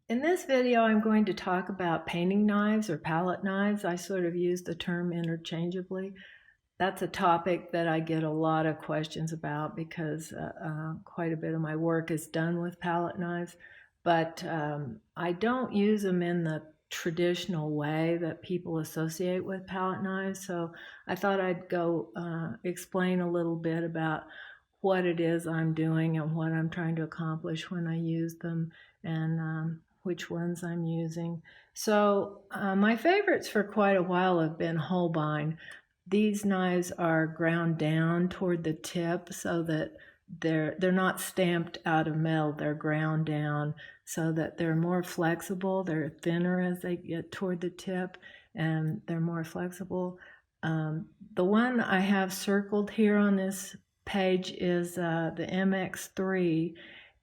In this video, I'm going to talk about painting knives or palette knives. I sort of use the term interchangeably. That's a topic that I get a lot of questions about because quite a bit of my work is done with palette knives, but I don't use them in the traditional way that people associate with palette knives. So I thought I'd go explain a little bit about what it is I'm doing and what I'm trying to accomplish when I use them, and which ones I'm using. So my favorites for quite a while have been Holbein. These knives are ground down toward the tip so that they're not stamped out of metal. They're ground down so that they're more flexible. They're thinner as they get toward the tip, and they're more flexible. The one I have circled here on this page is the MX3,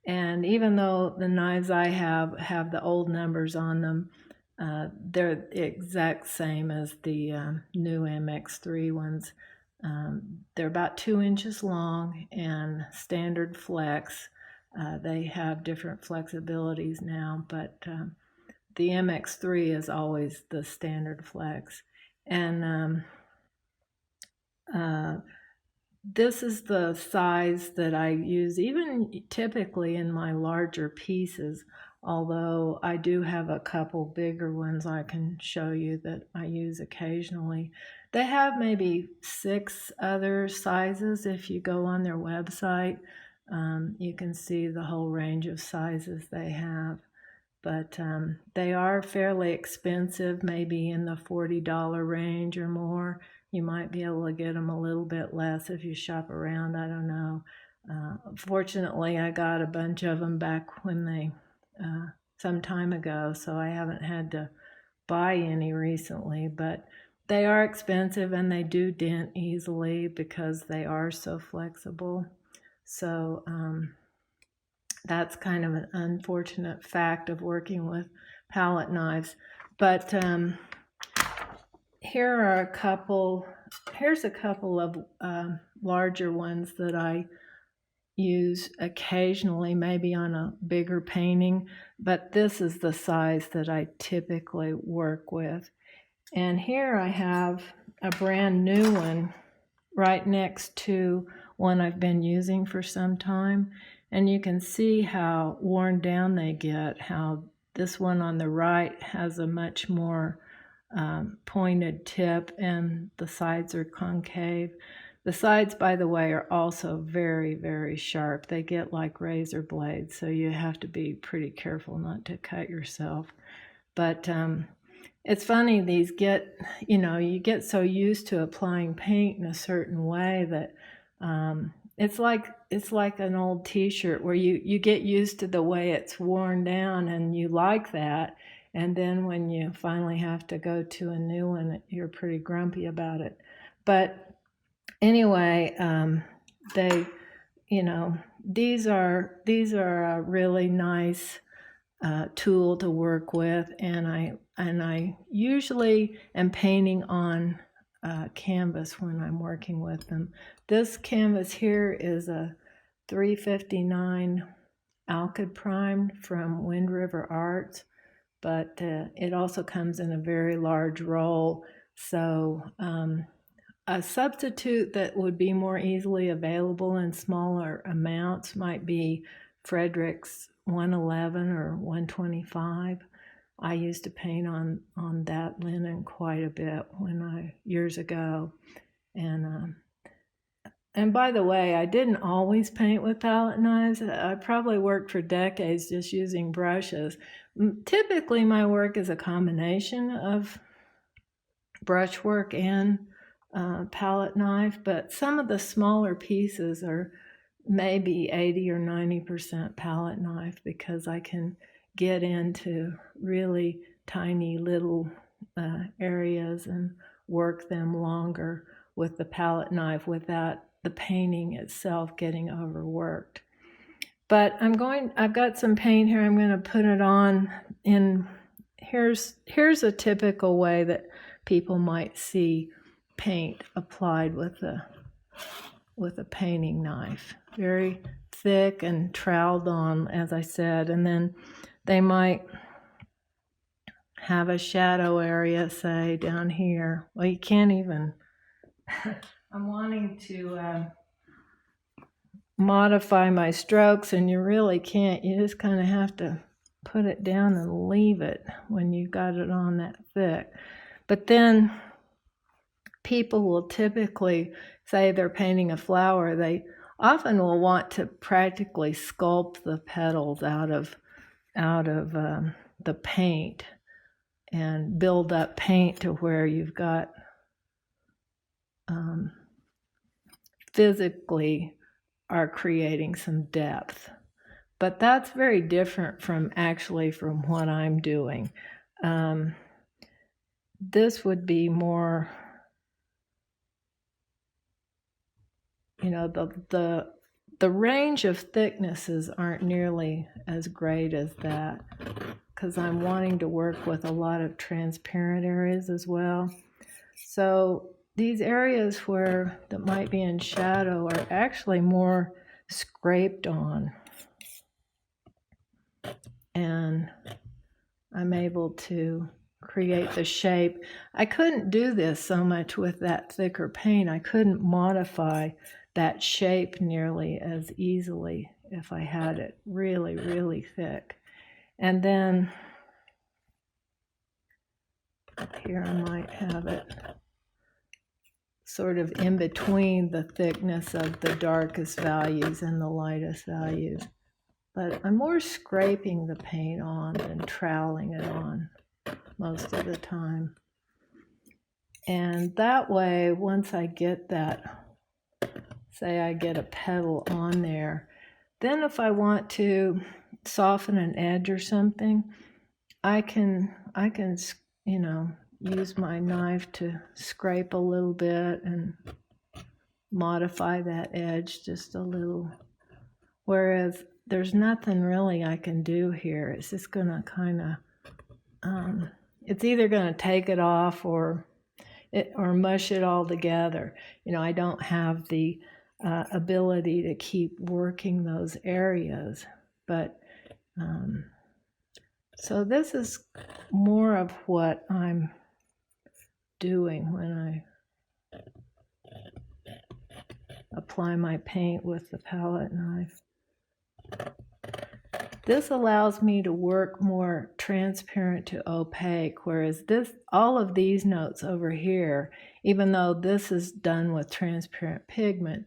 and even though the knives I have the old numbers on them, they're the exact same as the new MX3 ones. They're about 2 inches long and standard flex. They have different flexibilities now, but the MX3 is always the standard flex. And this is the size that I use even typically in my larger pieces, although I do have a couple bigger ones I can show you that I use occasionally. They have maybe 6 other sizes. If you go on their website, you can see the whole range of sizes they have. But they are fairly expensive, maybe in the $40 range or more. You might be able to get them a little bit less if you shop around, I don't know. Fortunately, I got a bunch of them back when they, some time ago, so I haven't had to buy any recently, but they are expensive and they do dent easily because they are so flexible. So that's kind of an unfortunate fact of working with palette knives. But here's a couple of larger ones that I use occasionally, maybe on a bigger painting, but this is the size that I typically work with. And here I have a brand new one right next to one I've been using for some time, and you can see how worn down they get, how this one on the right has a much more pointed tip and the sides are concave. The sides, by the way, are also very, very sharp. They get like razor blades, so you have to be pretty careful not to cut yourself. But it's funny, these get, you get so used to applying paint in a certain way that it's like an old t-shirt where you get used to the way it's worn down and you like that. And then when you finally have to go to a new one, you're pretty grumpy about it. But anyway, these are a really nice tool to work with, and I usually am painting on canvas when I'm working with them. This canvas here is a 359 Alkyd Prime from Wind River Arts, but it also comes in a very large roll. So a substitute that would be more easily available in smaller amounts might be Frederick's 111 or 125. I used to paint on that linen quite a bit years ago. And by the way, I didn't always paint with palette knives. I probably worked for decades just using brushes. Typically, my work is a combination of brushwork and palette knife, but some of the smaller pieces are maybe 80 or 90% palette knife because I can get into really tiny little areas and work them longer with the palette knife without the painting itself getting overworked. But I've got some paint here. I'm going to put it on in, here's a typical way that people might see paint applied with a painting knife. Very thick and troweled on, as I said, and then they might have a shadow area, say, down here. Well, you can't even, I'm wanting to modify my strokes, and you really can't. You just kind of have to put it down and leave it when you've got it on that thick. But then people will typically say they're painting a flower. They often will want to practically sculpt the petals out of the paint and build up paint to where you've got physically are creating some depth. But that's very different from what I'm doing. This would be more, the range of thicknesses aren't nearly as great as that, because I'm wanting to work with a lot of transparent areas as well. So these areas that might be in shadow are actually more scraped on, and I'm able to create the shape. I couldn't do this so much with that thicker paint. I couldn't modify that shape nearly as easily if I had it really, really thick. And then up here I might have it sort of in between the thickness of the darkest values and the lightest values. But I'm more scraping the paint on than troweling it on most of the time. And that way, once I get that, say I get a petal on there, then if I want to soften an edge or something, I can use my knife to scrape a little bit and modify that edge just a little. Whereas there's nothing really I can do here. It's just going to kind of, it's either going to take it off or mush it all together. I don't have the ability to keep working those areas. But so this is more of what I'm doing when I apply my paint with the palette knife. This allows me to work more transparent to opaque, whereas all of these notes over here, even though this is done with transparent pigment,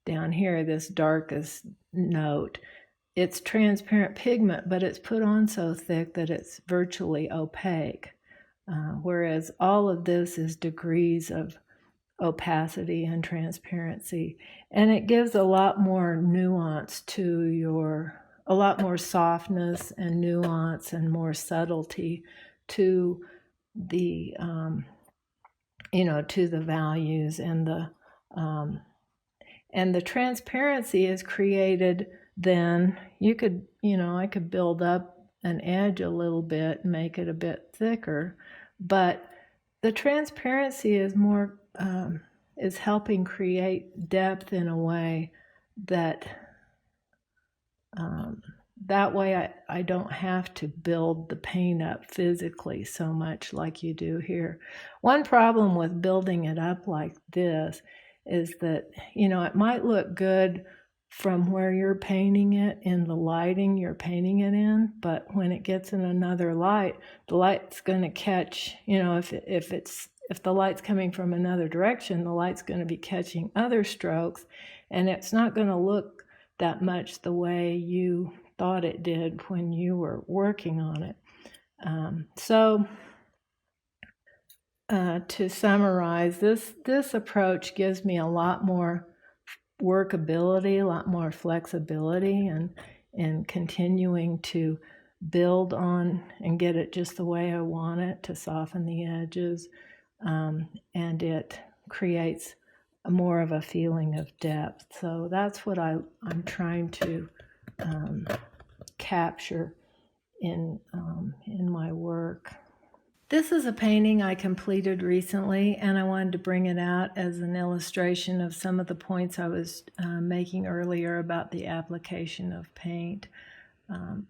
down here, this darkest note, it's transparent pigment, but it's put on so thick that it's virtually opaque. Whereas all of this is degrees of opacity and transparency, and it gives a lot more nuance a lot more softness and nuance and more subtlety to the to the values, and the transparency is created. Then I could build up an edge a little bit and make it a bit thicker, but the transparency is more is helping create depth in a way that that way I don't have to build the paint up physically so much like you do here. One problem with building it up like this is that it might look good from where you're painting it in the lighting you're painting it in, but when it gets in another light, the light's going to catch, if the light's coming from another direction, the light's going to be catching other strokes, and it's not going to look that much the way you thought it did when you were working on it. To summarize, this approach gives me a lot more workability, a lot more flexibility, and continuing to build on and get it just the way I want it, to soften the edges, and it creates more of a feeling of depth. So that's what I'm trying to capture in my work. This is a painting I completed recently, and I wanted to bring it out as an illustration of some of the points I was making earlier about the application of paint.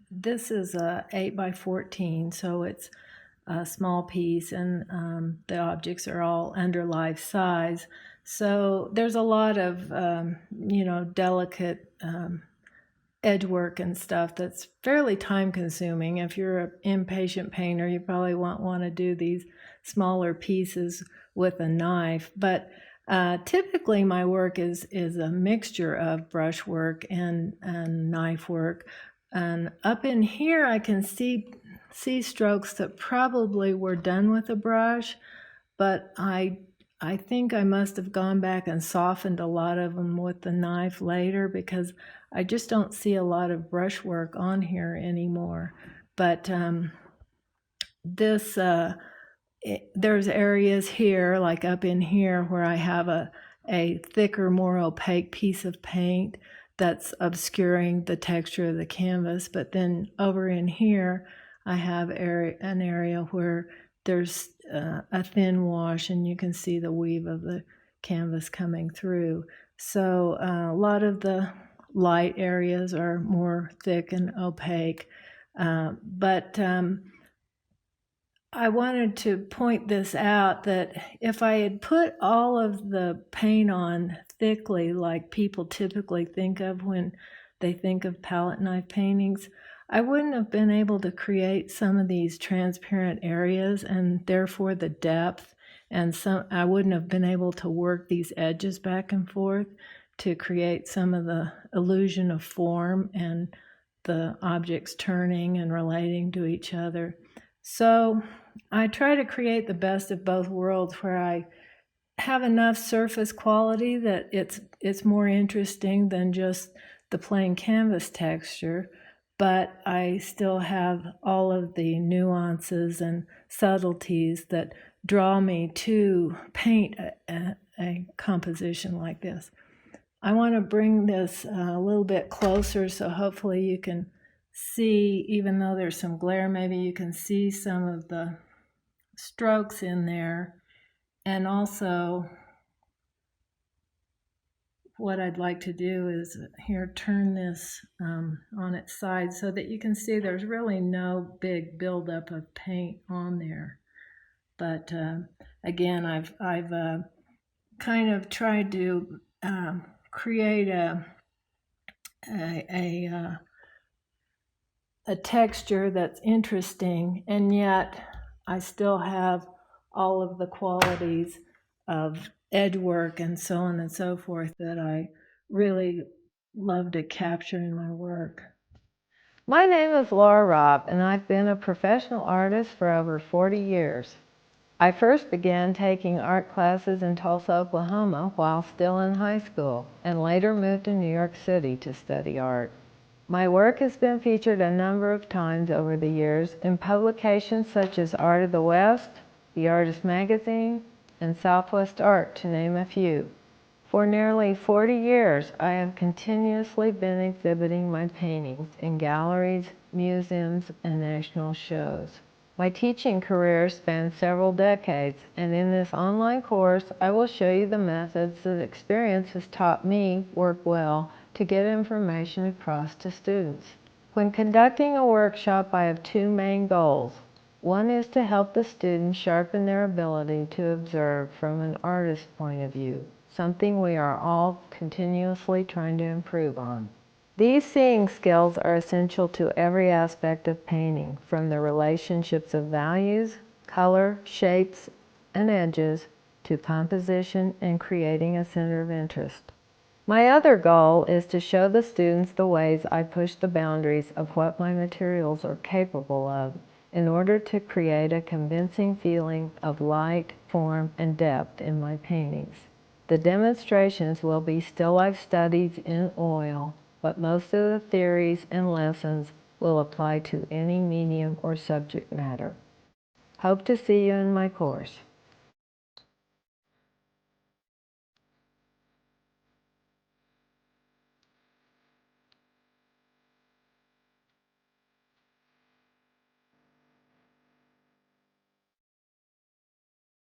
This is a 8 by 14, so it's a small piece, and the objects are all under life size. So there's a lot of, delicate edge work and stuff that's fairly time consuming. If you're an impatient painter, you probably won't want to do these smaller pieces with a knife. But typically my work is a mixture of brushwork and knife work. And up in here I can see strokes that probably were done with a brush, but I think I must have gone back and softened a lot of them with the knife later, because I just don't see a lot of brushwork on here anymore. But there's areas here, like up in here, where I have a thicker, more opaque piece of paint that's obscuring the texture of the canvas. But then over in here, I have an area where there's a thin wash, and you can see the weave of the canvas coming through. So a lot of the light areas are more thick and opaque. But I wanted to point this out, that if I had put all of the paint on thickly, like people typically think of when they think of palette knife paintings, I wouldn't have been able to create some of these transparent areas, and therefore the depth, and I wouldn't have been able to work these edges back and forth to create some of the illusion of form and the objects turning and relating to each other. So I try to create the best of both worlds, where I have enough surface quality that it's more interesting than just the plain canvas texture, but I still have all of the nuances and subtleties that draw me to paint a composition like this. I want to bring this a little bit closer, so hopefully you can see, even though there's some glare, maybe you can see some of the strokes in there. And also, what I'd like to do is here turn this on its side, so that you can see there's really no big buildup of paint on there. But again, I've kind of tried to create a texture that's interesting, and yet I still have all of the qualities of edge work and so on and so forth that I really love to capture in my work. My name is Robb, and I've been a professional artist for over 40 years. I first began taking art classes in Tulsa, Oklahoma while still in high school, and later moved to New York City to study art. My work has been featured a number of times over the years in publications such as Art of the West, The Artist Magazine, and Southwest Art, to name a few. For nearly 40 years, I have continuously been exhibiting my paintings in galleries, museums, and national shows. My teaching career spans several decades, and in this online course, I will show you the methods that experience has taught me work well to get information across to students. When conducting a workshop, I have two main goals. One is to help the students sharpen their ability to observe from an artist's point of view, something we are all continuously trying to improve on. These seeing skills are essential to every aspect of painting, from the relationships of values, color, shapes, and edges, to composition and creating a center of interest. My other goal is to show the students the ways I push the boundaries of what my materials are capable of in order to create a convincing feeling of light, form, and depth in my paintings. The demonstrations will be still life studies in oil, but most of the theories and lessons will apply to any medium or subject matter. Hope to see you in my course.